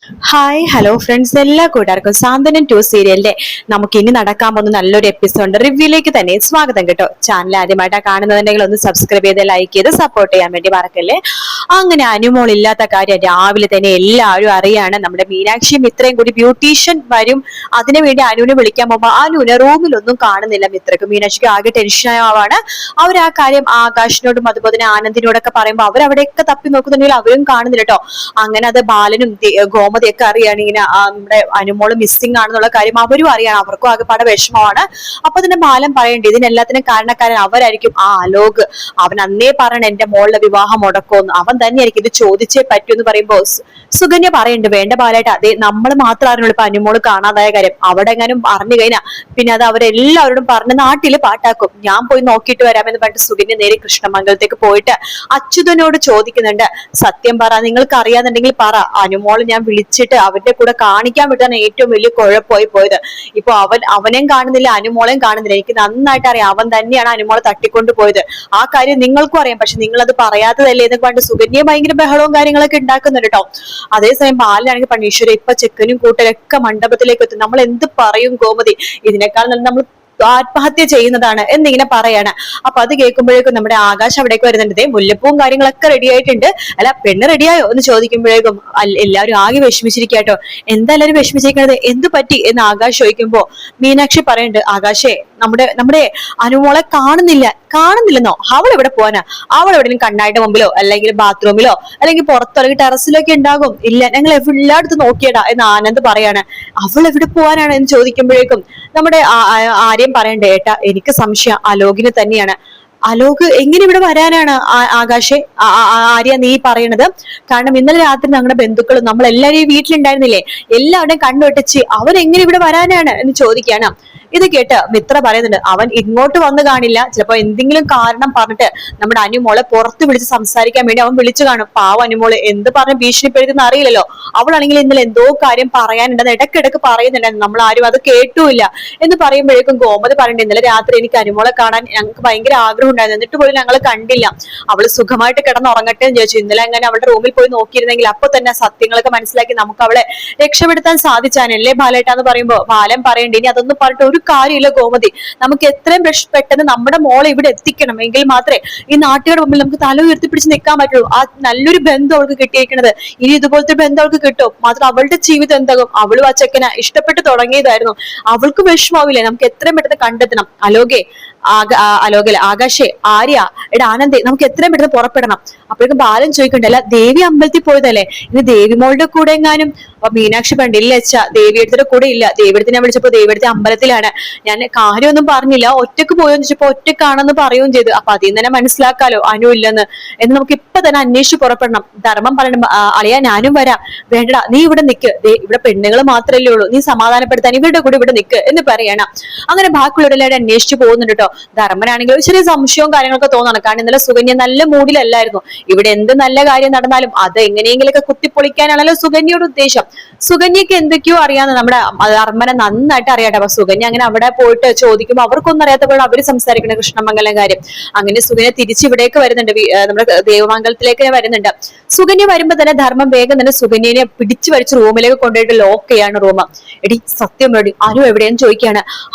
Hi hello friends, എല്ലാ കൂട്ടുകാർക്കും സാന്ത്വനം 2 സീരിയലിന്റെ നമുക്ക് ഇനി നടക്കാൻ പോകുന്ന നല്ലൊരു എപ്പിസോഡ് റിവ്യൂലേക്ക് തന്നെ സ്വാഗതം കേട്ടോ. ചാനൽ ആദ്യമായിട്ടാ കാണുന്നുണ്ടെങ്കിൽ ഒന്ന് സബ്സ്ക്രൈബ് ചെയ്ത് ലൈക്ക് ചെയ്ത് സപ്പോർട്ട് ചെയ്യാൻ വേണ്ടി മറക്കല്ലേ. അങ്ങനെ അനുമോൾ ഇല്ലാത്ത കാര്യം രാവിലെ തന്നെ എല്ലാവരും അറിയാണ്. നമ്മുടെ മീനാക്ഷിയും ഇത്രയും കൂടി ബ്യൂട്ടീഷ്യൻ വരും, അതിനു വേണ്ടി അനുവിനെ വിളിക്കാൻ പോകുമ്പോ അനുവിനെ റൂമിലൊന്നും കാണുന്നില്ല. മിത്രക്കും മീനാക്ഷിക്ക് ആകെ ടെൻഷനാവാണ്. അവർ ആ കാര്യം ആകാശിനോടും അതുപോലെ തന്നെ ആനന്ദിനോടൊക്കെ പറയുമ്പോൾ അവരവിടെയൊക്കെ തപ്പി നോക്കുന്നുണ്ടെങ്കിൽ അവരും കാണുന്നില്ല കേട്ടോ. അങ്ങനെ അത് ബാലനും ഗോമതിയൊക്കെ അറിയാണ് ഇങ്ങനെ നമ്മുടെ അനുമോള് മിസ്സിംഗ് ആണെന്നുള്ള കാര്യം അവരും അറിയാണ്. അവർക്കും ആകെപ്പാടെ വിഷമമാണ്. അപ്പൊ തന്നെ ബാലൻ പറയണ്ടേ ഇതിനെല്ലാത്തിനും കാരണക്കാരൻ അവരായിരിക്കും. ആ അലോക് അവൻ അന്നേ പറയണ എന്റെ മോളുടെ വിവാഹം മുടക്കുമെന്ന്, അവൻ തന്നെയായിരിക്കും ഇത് ചോദിച്ചേ പറ്റൂ എന്ന് പറയുമ്പോ സുകന്യ പറയുന്നുണ്ട് വേണ്ട ബാലായിട്ട് അതേ നമ്മൾ മാത്രം അറിഞ്ഞുള്ളൂ ഇപ്പൊ അനുമോള് കാണാതായ കാര്യം. അവിടെ എങ്ങാനും അറിഞ്ഞു കഴിഞ്ഞാൽ പിന്നെ അത് അവരെല്ലാവരോടും പറഞ്ഞ് നാട്ടില് പാട്ടാക്കും. ഞാൻ പോയി നോക്കിയിട്ട് വരാമെന്ന് പറഞ്ഞിട്ട് സുകന്യ നേരെ കൃഷ്ണമംഗലത്തേക്ക് പോയിട്ട് അച്യുതനോട് ചോദിക്കുന്നുണ്ട്, സത്യം പറ, നിങ്ങൾക്ക് അറിയാന്നുണ്ടെങ്കിൽ പറ, അനുമോള് ഞാൻ വിളിച്ചിട്ട് അവന്റെ കൂടെ കാണിക്കാൻ വിട്ടാണ് ഏറ്റവും വലിയ കുഴപ്പമായി പോയത്. ഇപ്പൊ അവനെയും കാണുന്നില്ല, അനുമോളെയും കാണുന്നില്ല. എനിക്ക് നന്നായിട്ട് അറിയാം അവൻ തന്നെയാണ് അനുമോളെ തട്ടിക്കൊണ്ടു പോയത്. ആ കാര്യം നിങ്ങൾക്കും അറിയാം, പക്ഷെ നിങ്ങൾ അത് പറയാത്തതല്ലേ എന്നൊക്കെ പറഞ്ഞിട്ട് സുകന്യ ഭയങ്കര ബഹളവും കാര്യങ്ങളൊക്കെ ഉണ്ടാക്കുന്നുണ്ട് കേട്ടോ. അതേസമയം ബാലനാണെങ്കിൽ പണീശ്വര ഇപ്പൊ ചെക്കനും കൂട്ടരൊക്കെ മണ്ഡപത്തിലേക്ക് എത്തും. നമ്മൾ എന്ത് പറയും ഗോമതി, ഇതിനേക്കാൾ നമ്മൾ ആത്മഹത്യ ചെയ്യുന്നതാണ് എന്നിങ്ങനെ പറയാണ്. അപ്പൊ അത് കേൾക്കുമ്പോഴേക്കും നമ്മുടെ ആകാശ് അവിടേക്ക് വരുന്നുണ്ട്. മുല്ലപ്പൂവും കാര്യങ്ങളൊക്കെ റെഡി ആയിട്ടുണ്ട്. അല്ല പെണ്ണ് റെഡിയായോ എന്ന് ചോദിക്കുമ്പോഴേക്കും എല്ലാവരും ആകെ വിഷമിച്ചിരിക്കാട്ടോ. എന്താ എല്ലാവരും വിഷമിച്ചിരിക്കുന്നത്, എന്ത് പറ്റി എന്ന് ആകാശ് ചോദിക്കുമ്പോ മീനാക്ഷി പറയുന്നുണ്ട്, ആകാശേ നമ്മുടെ അനുമോളെ കാണുന്നില്ലെന്നോ, അവൾ എവിടെ പോവാനാ, അവൾ എവിടെയും കണ്ണായിട്ട് മുമ്പിലോ അല്ലെങ്കിൽ ബാത്റൂമിലോ അല്ലെങ്കിൽ പുറത്തോ അല്ലെങ്കിൽ ടെറസിലൊക്കെ ഉണ്ടാകും. ഇല്ല ഞങ്ങൾ എല്ലായിടത്തും നോക്കിയടാ എന്ന് ആനന്ദ് പറയാണ്. അവൾ എവിടെ പോവാനാണ് എന്ന് ചോദിക്കുമ്പോഴേക്കും നമ്മുടെ ആര്യം പറയണ്ടേ, ഏട്ടാ എനിക്ക് സംശയം അലോകിന് തന്നെയാണ്. അലോക് എങ്ങനെ ഇവിടെ വരാനാണ് ആകാശെ ആര്യ നീ പറയണത്? കാരണം ഇന്നലെ രാത്രി ഞങ്ങളുടെ ബന്ധുക്കളും നമ്മൾ എല്ലാവരും ഈ വീട്ടിലുണ്ടായിരുന്നില്ലേ, എല്ലാവരുടെയും കണ്ണുവെട്ടിച്ച് അവൻ എങ്ങനെ ഇവിടെ വരാനാണ് എന്ന് ചോദിക്കാണ്. ഇത് കേട്ട് മിത്ര പറയുന്നുണ്ട്, അവൻ ഇങ്ങോട്ട് വന്നു കാണില്ല, ചിലപ്പോ എന്തെങ്കിലും കാരണം പറഞ്ഞിട്ട് നമ്മുടെ അനുമോളെ പുറത്ത് വിളിച്ച് സംസാരിക്കാൻ വേണ്ടി അവൻ വിളിച്ചു കാണും. പാവ അനുമോള് എന്ത് പറഞ്ഞ് ഭീഷണിപ്പെടുത്തുന്ന അറിയില്ലല്ലോ. അവളാണെങ്കിൽ ഇന്നലെ എന്തോ കാര്യം പറയാനുണ്ടെന്ന് ഇടക്കിടക്ക് പറയുന്നുണ്ടായിരുന്നു, നമ്മൾ ആരും അത് കേട്ടുമില്ല എന്ന് പറയുമ്പോഴേക്കും ഗോമതി പറയണ്ടേ, ഇന്നലെ രാത്രി എനിക്ക് അനുമോളെ കാണാൻ ഞങ്ങൾക്ക് ഭയങ്കര ആഗ്രഹം ഉണ്ടായിരുന്നു, എന്നിട്ട് പോലും ഞങ്ങൾ കണ്ടില്ല. അവള് സുഖമായിട്ട് കിടന്നുറങ്ങട്ടെ എന്ന് ചോദിച്ചു. ഇന്നലെ അങ്ങനെ അവളുടെ റൂമിൽ പോയി നോക്കിയിരുന്നെങ്കിൽ അപ്പൊ തന്നെ സത്യങ്ങളൊക്കെ മനസ്സിലാക്കി നമുക്ക് അവളെ രക്ഷപ്പെടുത്താൻ സാധിച്ചാനല്ലേ ബാലേട്ടാന്ന് പറയുമ്പോ ബാലൻ പറയണ്ടേ, ഇനി അതൊന്നും പറഞ്ഞിട്ട് ഒരു കാര്യമില്ല ഗോമതി, നമുക്ക് എത്രയും പെട്ടെന്ന് നമ്മുടെ മോളെ ഇവിടെ എത്തിക്കണം, എങ്കിൽ മാത്രമേ ഈ നാട്ടുകാരുടെ മുമ്പിൽ നമുക്ക് തല ഉയർത്തിപ്പിടിച്ച് നിൽക്കാൻ പറ്റുള്ളൂ. ആ നല്ലൊരു ബന്ധം അവൾക്ക് കിട്ടിയിരിക്കുന്നത്, ഇനി ഇതുപോലത്തെ ബന്ധം അവൾക്ക് കിട്ടും. മാത്രം അവളുടെ ജീവിതം എന്താകും, അവളും ആ ചെക്കനെ ഇഷ്ടപ്പെട്ട് തുടങ്ങിയതായിരുന്നു. അവൾക്ക് വിഷമാവില്ലേ, നമുക്ക് എത്രയും പെട്ടെന്ന് കണ്ടെത്തണം. അലോകല ആകാശേ ആര്യ എടാ ആനന്ദേ, നമുക്ക് എത്രയും പെട്ടെന്ന് പുറപ്പെടണം. അപ്പോഴേക്കും ബാലൻ ചോദിക്കണ്ടല്ല, ദേവി അമ്പലത്തിൽ പോയതല്ലേ, ഇനി ദേവിമോളുടെ കൂടെ എങ്ങാനും. മീനാക്ഷി പണ്ടില്ല അച്ഛ, ദേവിയെടുത്തിന്റെ കൂടെ ഇല്ല, ദേവിയെടുത്ത് ഞാൻ വിളിച്ചപ്പോ ദേവിയെടുത്ത് അമ്പലത്തിലാണ്, ഞാൻ കാര്യമൊന്നും പറഞ്ഞില്ല, ഒറ്റക്ക് പോയെന്ന് വെച്ചപ്പോ ഒറ്റക്കാണെന്ന് പറയുകയും ചെയ്തു. അപ്പൊ അതിൽ നിന്ന് തന്നെ മനസ്സിലാക്കാലോ അനു ഇല്ലെന്ന്. എന്ന് നമുക്ക് ഇപ്പൊ തന്നെ അന്വേഷിച്ച് പുറപ്പെടണം. ധർമ്മം പറയണം, അളിയാ ഞാനും വരാം. വേണ്ടടാ നീ ഇവിടെ നിക്ക്, ഇവിടെ പെണ്ണുങ്ങൾ മാത്രമല്ലേ ഉള്ളൂ, നീ സമാധാനപ്പെടുത്താൻ ഇവരുടെ കൂടെ ഇവിടെ നിക്ക് എന്ന് പറയണം. അങ്ങനെ ബാക്കിയുള്ളവരെല്ലാവരും അന്വേഷിച്ച് പോകുന്നുണ്ട് കേട്ടോ. ധർമ്മനാണെങ്കിൽ ഒരു ചെറിയ സംശയവും കാര്യങ്ങളൊക്കെ തോന്നണം, കാരണം ഇന്നലെ സുകന്യ നല്ല മൂഡിലല്ലായിരുന്നു. ഇവിടെ എന്ത് നല്ല കാര്യം നടന്നാലും അത് എങ്ങനെയെങ്കിലൊക്കെ കുത്തിപ്പൊളിക്കാനാണല്ലോ സുകന്യയുടെ ഉദ്ദേശം. സുകന്യക്ക് എന്തൊക്കെയോ അറിയാന്ന് നമ്മുടെ ധർമ്മനെ നന്നായിട്ട് അറിയാട്ടെ. അപ്പൊ സുകന്യ അങ്ങനെ അവിടെ പോയിട്ട് ചോദിക്കുമ്പോൾ അവർക്കൊന്നും അറിയാത്തപ്പോഴാണ് അവര് സംസാരിക്കണ കൃഷ്ണമംഗലം കാര്യം. അങ്ങനെ സുകന്യ തിരിച്ച് ഇവിടേക്ക് വരുന്നുണ്ട്, നമ്മുടെ ദേവമംഗലത്തിലേക്ക് വരുന്നുണ്ട്. സുകന്യ വരുമ്പോ തന്നെ ധർമ്മം വേഗം തന്നെ സുകന്യനെ പിടിച്ചു വലിച്ച് റൂമിലേക്ക് കൊണ്ടുപോയിട്ട് ലോക്ക് ചെയ്യാണ് റൂം. എടി സത്യം എടി അനു എവിടെയെന്ന് ചോദിക്കുകയാണ്.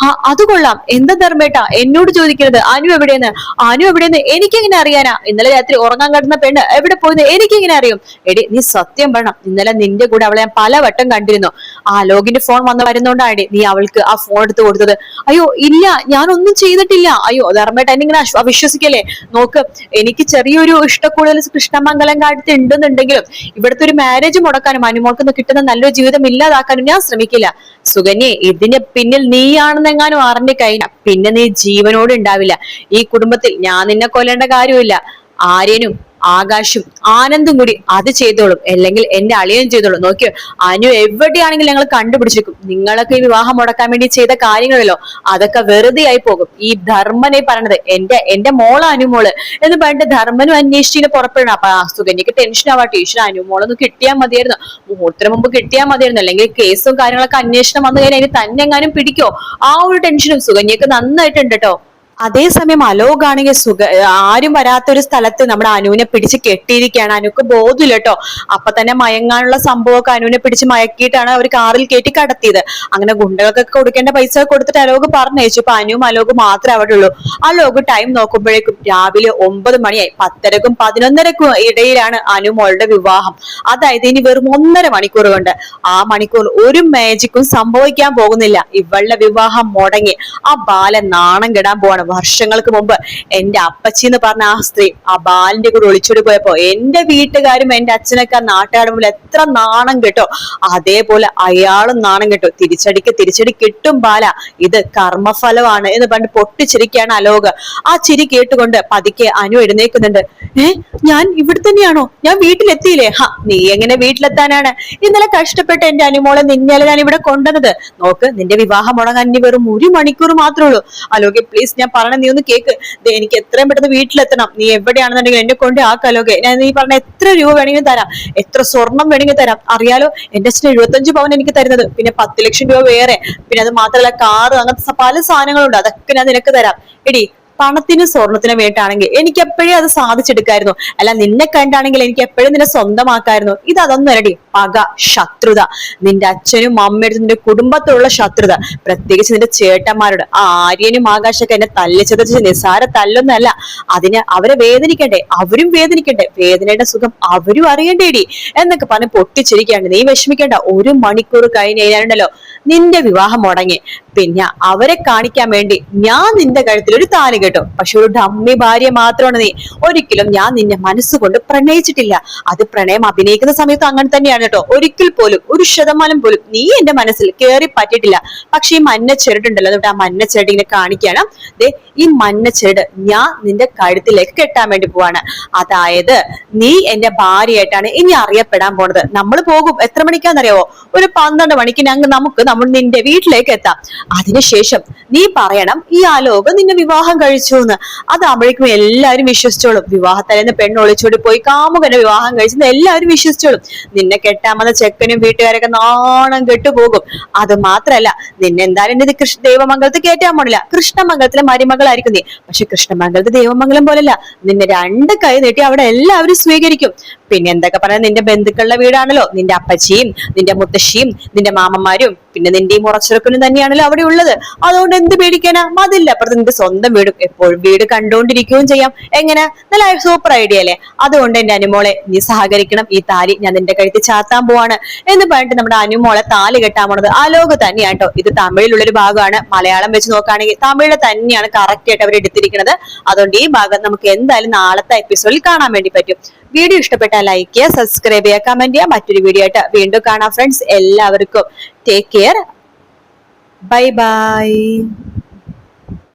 അത് കൊള്ളാം, എന്താ ധർമ്മേട്ടാ എന്നോട് ചോദിക്കരുത്, അനു എവിടെയെന്ന് എനിക്കെങ്ങനെ അറിയാനാ, ഇന്നലെ രാത്രി ഉറങ്ങാൻ കിടന്ന പെണ്ണ് എവിടെ പോയെന്ന് എനിക്കെങ്ങനെ അറിയും? എടി നീ സത്യം പറയണം, ഇന്നലെ നിന്റെ കൂടെ അവളെ ഞാൻ പലവട്ടം കണ്ടിരുന്നു. ആ ലോകിന്റെ ഫോൺ വരുന്നോണ്ടാണ് നീ അവൾക്ക് ആ ഫോൺ എടുത്ത് കൊടുത്തത്. അയ്യോ ഇല്ല, ഞാനൊന്നും ചെയ്തിട്ടില്ല. അയ്യോ ധർമ്മേട്ട എന്നിങ്ങനെ അവിശ്വസിക്കല്ലേ, നോക്ക് എനിക്ക് ചെറിയൊരു ഇഷ്ടക്കൂടുതൽ കൃഷ്ണമംഗലം കാലത്ത് ഉണ്ടെന്നുണ്ടെങ്കിലും ഇവിടുത്തെ ഒരു മാരേജ് മുടക്കാനും അനുമോൾക്ക് കിട്ടുന്ന നല്ലൊരു ജീവിതം ഇല്ലാതാക്കാനും ഞാൻ ശ്രമിക്കില്ല. സുകന്യെ ഇതിന് പിന്നിൽ നീയാണെന്നെങ്ങാനും അറിഞ്ഞു കഴിഞ്ഞാൽ പിന്നെ നീ ജീവനോട് ഉണ്ടാവില്ല. ഈ കുടുംബത്തിൽ ഞാൻ നിന്നെ കൊല്ലേണ്ട കാര്യമില്ല. ആര്യനും ആകാശും ആനന്ദും കൂടി അത് ചെയ്തോളും, അല്ലെങ്കിൽ എന്റെ അളിയൻ ചെയ്തോളും. നോക്കിയോ അനു എവിടെയാണെങ്കിലും ഞങ്ങൾ കണ്ടുപിടിച്ചിരിക്കും. നിങ്ങളൊക്കെ ഈ വിവാഹം മുടക്കാൻ വേണ്ടി ചെയ്ത കാര്യങ്ങളല്ലോ അതൊക്കെ വെറുതെ ആയി പോകും. ഈ ധർമ്മനെ പറയണത് എന്റെ മോള് അനുമോള് എന്ന് പറഞ്ഞിട്ട് ധർമ്മനും അന്വേഷിച്ചിട്ട് പുറപ്പെടണം. അപ്പൊ സുകന്യക്ക് ടെൻഷൻ ആവാ, ടീച്ചർ അനുമോളൊന്നും കിട്ടിയാൽ മതിയായിരുന്നു, മുഹൂർത്തത്തിന് മുമ്പ് കിട്ടിയാൽ മതിയായിരുന്നു, അല്ലെങ്കിൽ കേസും കാര്യങ്ങളൊക്കെ അന്വേഷണം വന്നു കഴിഞ്ഞാൽ ഇനി തന്നെ എങ്ങാനും പിടിക്കോ, ആ ഒരു ടെൻഷനും സുകന്യക്ക് നന്നായിട്ടുണ്ട് കേട്ടോ. അതേസമയം അലോക് ആണെങ്കിൽ ആരും വരാത്തൊരു സ്ഥലത്ത് നമ്മുടെ അനുവിനെ പിടിച്ച് കെട്ടിയിരിക്കുകയാണ്. അനുക്ക് ബോധമില്ല കേട്ടോ. അപ്പൊ തന്നെ മയങ്ങാനുള്ള സംഭവമൊക്കെ അനുവിനെ പിടിച്ച് മയക്കിയിട്ടാണ് അവർ കാറിൽ കയറ്റി കടത്തിയത്. അങ്ങനെ ഗുണ്ടകൾക്കൊക്കെ കൊടുക്കേണ്ട പൈസ കൊടുത്തിട്ട് അലോക് പറഞ്ഞയച്ചു. ഇപ്പൊ അനുവും അലോക് മാത്രമേ അവിടെ ഉള്ളൂ. അലോക് ടൈം നോക്കുമ്പോഴേക്കും രാവിലെ 9 മണിയായി. 10:30ക്കും 11:30ക്കും ഇടയിലാണ് അനു മോളുടെ വിവാഹം. അതായത് ഇനി വെറും 1.5 മണിക്കൂർ കൊണ്ട്, ആ മണിക്കൂർ ഒരു മാജിക്കും സംഭവിക്കാൻ പോകുന്നില്ല. ഇവളുടെ വിവാഹം മുടങ്ങി. ആ ബാലൻ നാണം കെടാൻ പോവാണ്. വർഷങ്ങൾക്ക് മുമ്പ് എന്റെ അപ്പച്ചി എന്ന് പറഞ്ഞ ആ സ്ത്രീ ആ ബാലിന്റെ കൂടെ ഒളിച്ചോടി പോയപ്പോ എന്റെ വീട്ടുകാരും എന്റെ അച്ഛനൊക്കെ നാട്ടുകാരുടെ മുമ്പിൽ എത്ര നാണം കെട്ടോ, അതേപോലെ അയാളും നാണം കെട്ടോ. തിരിച്ചടി കിട്ടും ബാല, ഇത് കർമ്മഫലമാണ് എന്ന് പറഞ്ഞ് പൊട്ടിച്ചിരിക്കുകയാണ് അലോക്. ആ ചിരി കേട്ടുകൊണ്ട് പതുക്കെ അനു എഴുന്നേക്കുന്നുണ്ട്. ഞാൻ ഇവിടെ തന്നെയാണോ? ഞാൻ വീട്ടിലെത്തിയില്ലേ? നീ എങ്ങനെ വീട്ടിലെത്താനാണ്? ഇന്നലെ കഷ്ടപ്പെട്ട് എന്റെ അനുമോളെ നിന്നലെ ഞാൻ ഇവിടെ കൊണ്ടുവന്നത്. നോക്ക്, നിന്റെ വിവാഹം മുടങ്ങാൻ ഇനി വെറും 1 മണിക്കൂർ മാത്രമേ ഉള്ളൂ. അലോകെ പ്ലീസ്, ഞാൻ പറഞ്ഞ നീ ഒന്ന് കേക്ക്. എനിക്ക് എത്രയും പെട്ടെന്ന് വീട്ടിലെത്തണം. നീ എവിടെയാണെന്നുണ്ടെങ്കിൽ എന്നെ കൊണ്ട് ആക്കലോകെ. ഞാൻ നീ പറഞ്ഞ എത്ര രൂപ വേണമെങ്കിലും തരാം, എത്ര സ്വർണം വേണമെങ്കിൽ തരാം. അറിയാലോ എന്റെ അച്ഛന് 75 പവൻ എനിക്ക് തരുന്നത്, പിന്നെ 10 ലക്ഷം രൂപ വേറെ, പിന്നെ അത് മാത്രമല്ല കാറ്, അങ്ങനത്തെ പല സാധനങ്ങളുണ്ട്. അതൊക്കെ ഞാൻ നിനക്ക് തരാം. എടി, പണത്തിനും സ്വർണത്തിനും വേണ്ടിയാണെങ്കിൽ എനിക്ക് എപ്പോഴും അത് സാധിച്ചെടുക്കായിരുന്നു. അല്ല, നിന്നെ കണ്ടാണെങ്കിൽ എനിക്ക് എപ്പോഴും നിന്നെ സ്വന്തമാക്കായിരുന്നു. ഇത് അതൊന്നും അല്ലടി, പക, ശത്രുത. നിന്റെ അച്ഛനും അമ്മയുടെ നിന്റെ കുടുംബത്തോടുള്ള ശത്രുത, പ്രത്യേകിച്ച് നിന്റെ ചേട്ടന്മാരോട്. ആ ആര്യനും ആകാശൊക്കെ എന്നെ തല്ലിച്ചതച്ച് നിസ്സാര തല്ലൊന്നല്ല. അതിന് അവരെ വേദനിക്കണ്ടേ? അവരും വേദനിക്കണ്ടേ? വേദനയുടെ സുഖം അവരും അറിയണ്ടേടി എന്നൊക്കെ പറഞ്ഞ് പൊട്ടിച്ചിരിക്കാണ്ട്. നീ വിഷമിക്കേണ്ട, 1 മണിക്കൂർ കഴിഞ്ഞ് കഴിഞ്ഞാലുണ്ടല്ലോ നിന്റെ വിവാഹം മുടങ്ങി. പിന്നെ അവരെ കാണിക്കാൻ വേണ്ടി ഞാൻ നിന്റെ കഴുത്തിൽ ഒരു താലി കെട്ടും. പക്ഷെ ഒരു ഡമ്മി ഭാര്യ മാത്രമാണ് നീ. ഒരിക്കലും ഞാൻ നിന്നെ മനസ്സുകൊണ്ട് പ്രണയിച്ചിട്ടില്ല. അത് പ്രണയം അഭിനയിക്കുന്ന സമയത്ത് അങ്ങനെ തന്നെയാണ് കേട്ടോ. ഒരിക്കൽ പോലും 1% പോലും നീ എന്റെ മനസ്സിൽ കയറി പറ്റിയിട്ടില്ല. പക്ഷെ ഈ മഞ്ഞ ചെറുടുണ്ടല്ലോ, എന്നിട്ട് ആ മഞ്ഞ ചെറുട് ഇങ്ങനെ കാണിക്കണം. ഈ മഞ്ഞ ചെറുട് ഞാൻ നിന്റെ കഴുത്തിലേക്ക് കെട്ടാൻ വേണ്ടി പോവാണ്. അതായത് നീ എന്റെ ഭാര്യയായിട്ടാണ് ഇനി അറിയപ്പെടാൻ പോണത്. നമ്മൾ പോകും എത്ര മണിക്കാന്നറിയാവോ? ഒരു 12 മണിക്ക് നമുക്ക് നിന്റെ വീട്ടിലേക്ക് എത്താം. അതിനുശേഷം നീ പറയണം ഈ അലോക് നിന്നെ വിവാഹം കഴിച്ചു എന്ന്. അതാകുമ്പോഴേക്കും എല്ലാവരും വിശ്വസിച്ചോളും. വിവാഹത്തലേന്ന് പെണ്ണ് ഒളിച്ചോടി പോയി കാമുകനെ വിവാഹം കഴിച്ചെന്ന് എല്ലാവരും വിശ്വസിച്ചോളും. നിന്നെ കെട്ടാമെന്ന ചെക്കനും വീട്ടുകാരൊക്കെ നാണം കെട്ടുപോകും. അത് മാത്രല്ല, നിന്നെ എന്തായാലും ഇത് ദേവമംഗലത്ത് കയറ്റാൻ പോണില്ല. കൃഷ്ണമംഗലത്തിലെ മരുമകളായിരിക്കും നീ. പക്ഷെ കൃഷ്ണമംഗലത്ത് ദേവമംഗലം പോലല്ല. നിന്നെ 2 കൈ നീട്ടി അവിടെ എല്ലാവരും സ്വീകരിക്കും. പിന്നെ എന്തൊക്കെ പറയാൻ, നിന്റെ ബന്ധുക്കളുടെ വീടാണല്ലോ. നിന്റെ അപ്പച്ചിയും നിന്റെ മുത്തശ്ശിയും നിന്റെ മാമന്മാരും പിന്നെ നിന്റെ ഈ മുറച്ചെറുക്കനും തന്നെയാണല്ലോ അവിടെ ഉള്ളത്. അതുകൊണ്ട് എന്ത് പേടിക്കാനാ? മതില്ല, അപ്പുറത്ത് നിന്റെ സ്വന്തം വീടും. എപ്പോഴും വീട് കണ്ടുകൊണ്ടിരിക്കുകയും ചെയ്യാം. എങ്ങനെ? നല്ല സൂപ്പർ ഐഡിയ അല്ലേ? അതുകൊണ്ട് എന്റെ അനുമോളെ നീ സഹകരിക്കണം. ഈ താലി ഞാൻ നിന്റെ കഴുത്തിൽ ചാത്താൻ പോവാണ് എന്ന് പറഞ്ഞിട്ട് നമ്മുടെ അനുമോളെ താലി കെട്ടാൻ പോണത് അലോക് തന്നെയാണ് കേട്ടോ. ഇത് തമിഴിലുള്ളൊരു ഭാഗമാണ്. മലയാളം വെച്ച് നോക്കുകയാണെങ്കിൽ തമിഴിൽ തന്നെയാണ് കറക്റ്റ് ആയിട്ട് അവർ എടുത്തിരിക്കുന്നത്. അതുകൊണ്ട് ഈ ഭാഗം നമുക്ക് എന്തായാലും നാളത്തെ എപ്പിസോഡിൽ കാണാൻ വേണ്ടി പറ്റും. വീഡിയോ ഇഷ്ടപ്പെട്ടാൽ ലൈക്ക് ചെയ്യുക, സബ്സ്ക്രൈബ് ചെയ്യുക, കമന്റ് ചെയ്യുക. മറ്റൊരു വീഡിയോ ആയിട്ട് വീണ്ടും കാണാം ഫ്രണ്ട്സ്. എല്ലാവർക്കും ടേക്ക് കെയർ, ബൈ ബൈ.